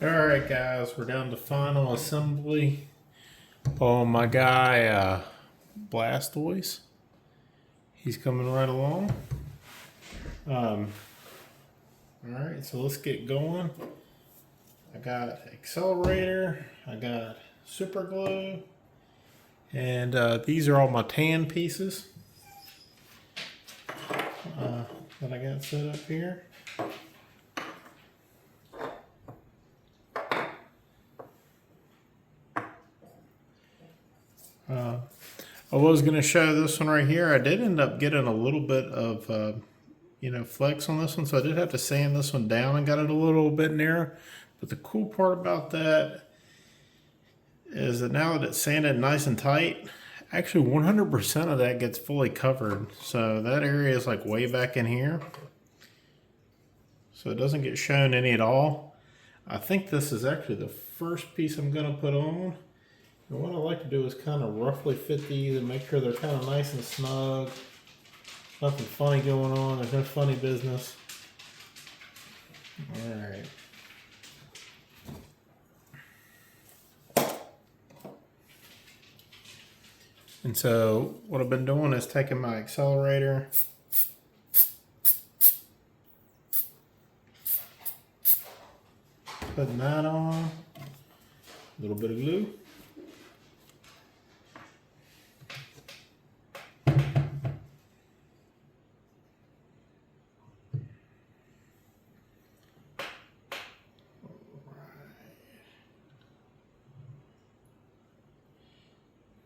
Alright guys, we're down to final assembly on my guy Blastoise. He's coming right along. Alright, so let's get going. I got accelerator, I got super glue, and these are all my tan pieces that I got set up here. I was going to show this one right here. I did end up getting a little bit of, flex on this one, so I did have to sand this one down and got it a little bit narrow. But the cool part about that is that now that it's sanded nice and tight, actually 100% of that gets fully covered. So that area is like way back in here. So it doesn't get shown any at all. I think this is actually the first piece I'm going to put on. And what I like to do is kind of roughly fit these and make sure they're kind of nice and snug. Nothing funny going on. There's no funny business. Alright. And so what I've been doing is taking my accelerator, putting that on, a little bit of glue.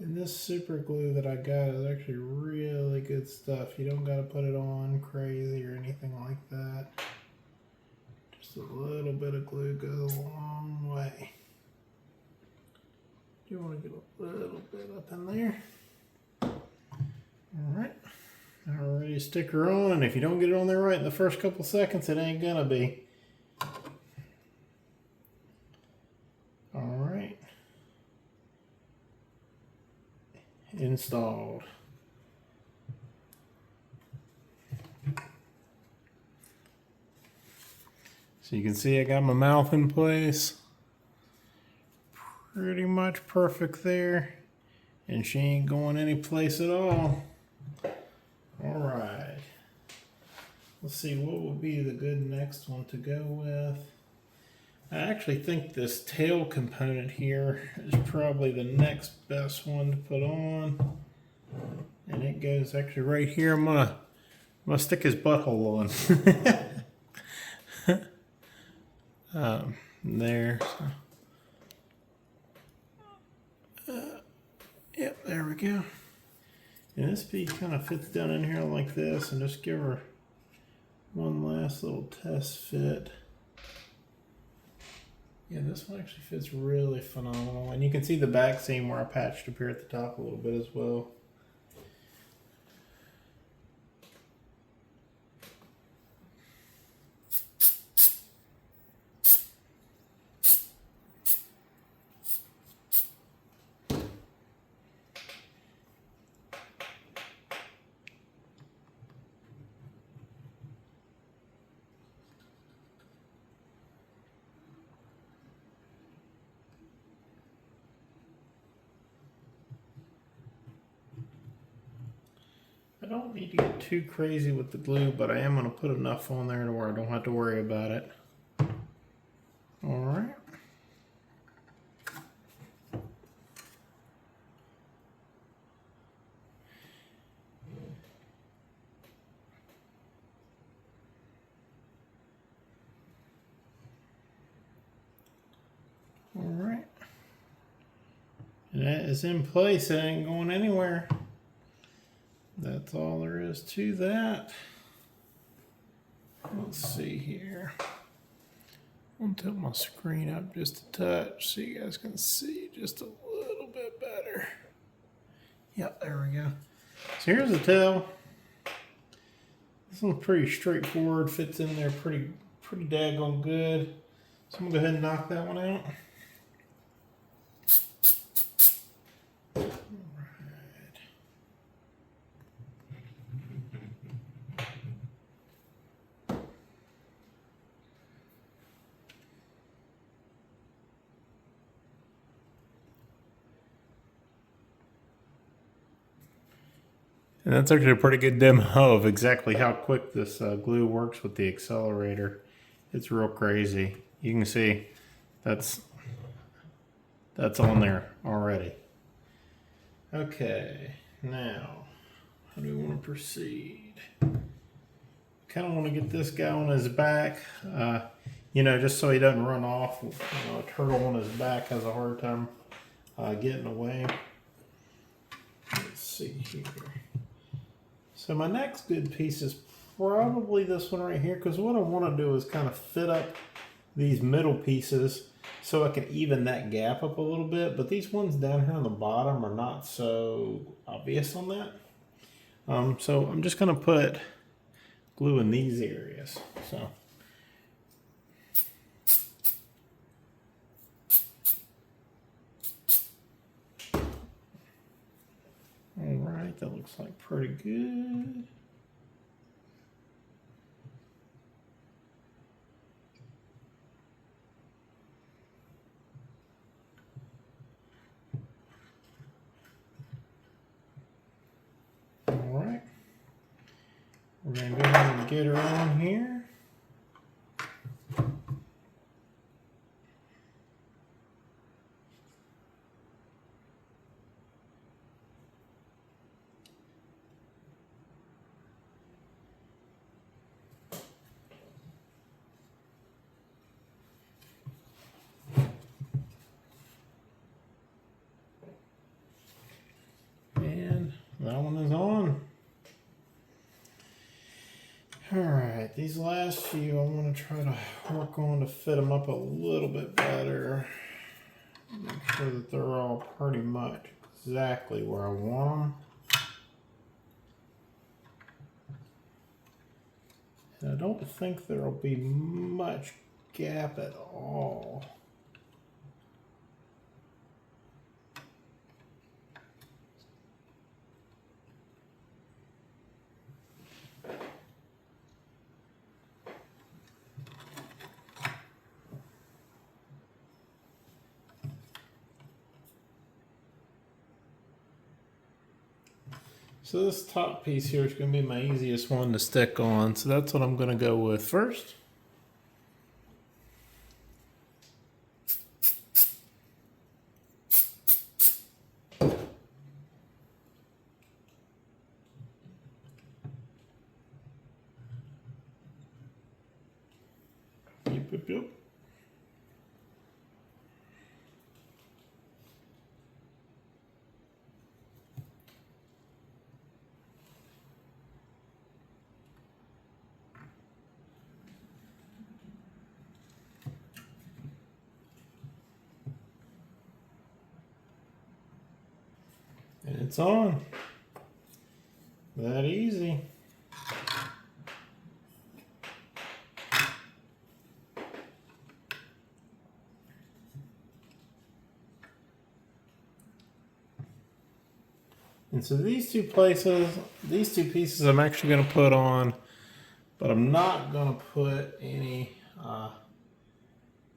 And this super glue that I got is actually really good stuff. You don't got to put it on crazy or anything like that. Just a little bit of glue goes a long way. You want to get a little bit up in there. Alright. Already stick her on, and if you don't get it on there right in the first couple seconds, it ain't gonna be. Alright. Installed. So you can see I got my mouth in place. Pretty much perfect there. And she ain't going any place at all. Alright. Let's see what would be the good next one to go with. I actually think this tail component here is probably the next best one to put on. And it goes actually right here. I'm gonna stick his butthole on. There. So. Yep, there we go. And this piece kind of fits down in here like this, and just give her one last little test fit. Yeah, this one actually fits really phenomenal. And you can see the back seam where I patched up here at the top a little bit as well. I don't need to get too crazy with the glue, but I am going to put enough on there to where I don't have to worry about it. Alright. Alright. And that is in place. It ain't going anywhere. That's all there is to that. Let's see here. I'll tilt my screen up just a touch so you guys can see just a little bit better. Yep, there we go. So here's the tail. This one's pretty straightforward, fits in there pretty daggone good. So I'm gonna go ahead and knock that one out. And that's actually a pretty good demo of exactly how quick this glue works with the accelerator. It's real crazy. You can see that's on there already. Okay, now how do we want to proceed? Kind of want to get this guy on his back, you know, just so he doesn't run off. You know, a turtle on his back has a hard time getting away. Let's see here. So my next good piece is probably this one right here, because what I want to do is kind of fit up these middle pieces so I can even that gap up a little bit, but these ones down here on the bottom are not so obvious on that. So I'm just going to put glue in these areas. So all right, that looks like pretty good. All right, we're gonna go ahead and get her on here. And that one is on. Alright, these last few I want to try to work on to fit them up a little bit better. Make sure that they're all pretty much exactly where I want them. And I don't think there'll be much gap at all. So this top piece here is going to be my easiest one to stick on. So that's what I'm going to go with first. Yep. And it's on. That easy. And so these two pieces I'm actually going to put on, but I'm not going to put any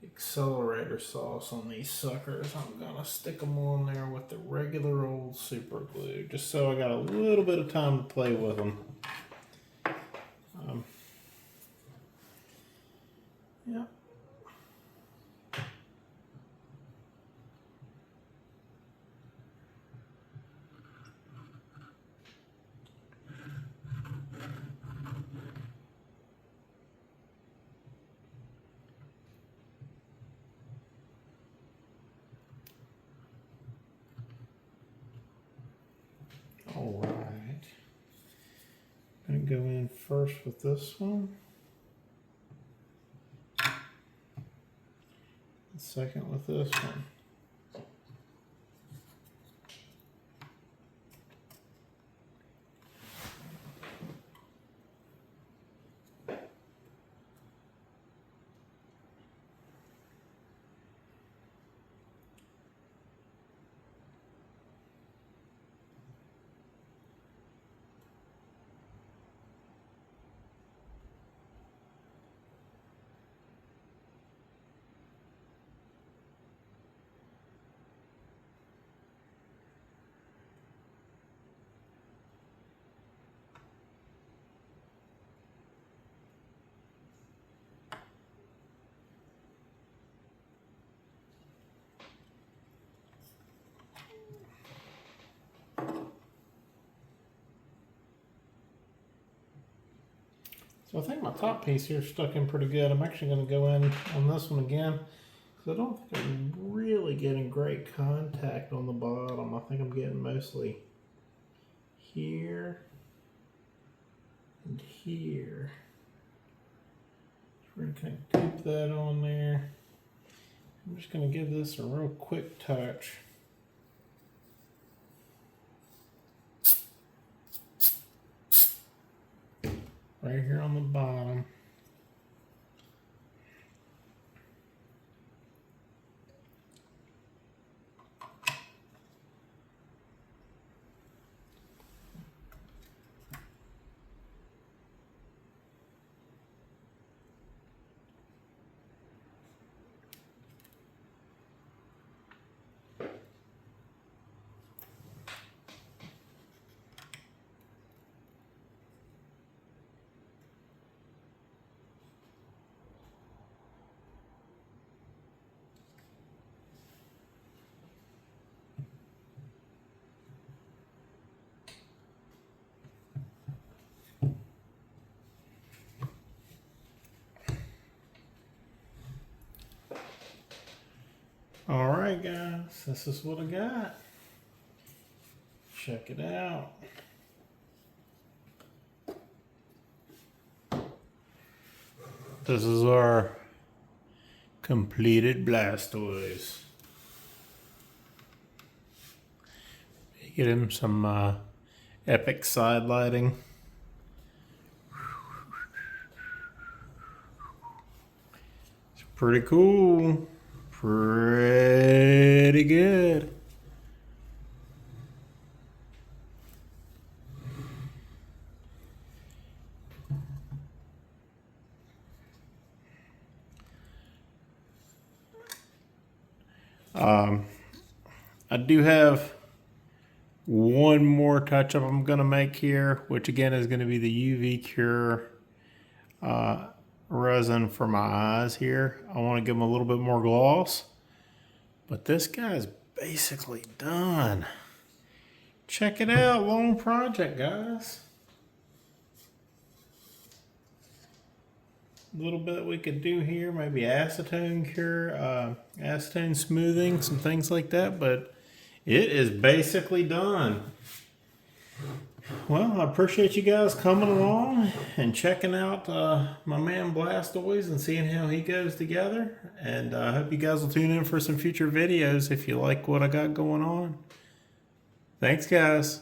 accelerator sauce on these suckers. I'm going to stick them on there with the regular old super glue, just so I got a little bit of time to play with them. Yeah. All right. I'm going to go in first with this one. Second with this one. So I think my top piece here is stuck in pretty good. I'm actually going to go in on this one again, because I don't think I'm really getting great contact on the bottom. I think I'm getting mostly here and here. We're going to kind of keep that on there. I'm just going to give this a real quick touch. Right here on the bottom. All right, guys, this is what I got. Check it out. This is our completed Blastoise. Get him some epic side lighting. It's pretty cool. Pretty good. I do have one more touch up I'm going to make here, which again is going to be the UV Cure resin for my eyes here. I want to give them a little bit more gloss, but this guy's basically done. Check it out, long project, guys. A little bit we could do here, maybe acetone cure, acetone smoothing, some things like that, but it is basically done. Well, I appreciate you guys coming along and checking out my man Blastoise and seeing how he goes together. And I hope you guys will tune in for some future videos if you like what I got going on. Thanks, guys.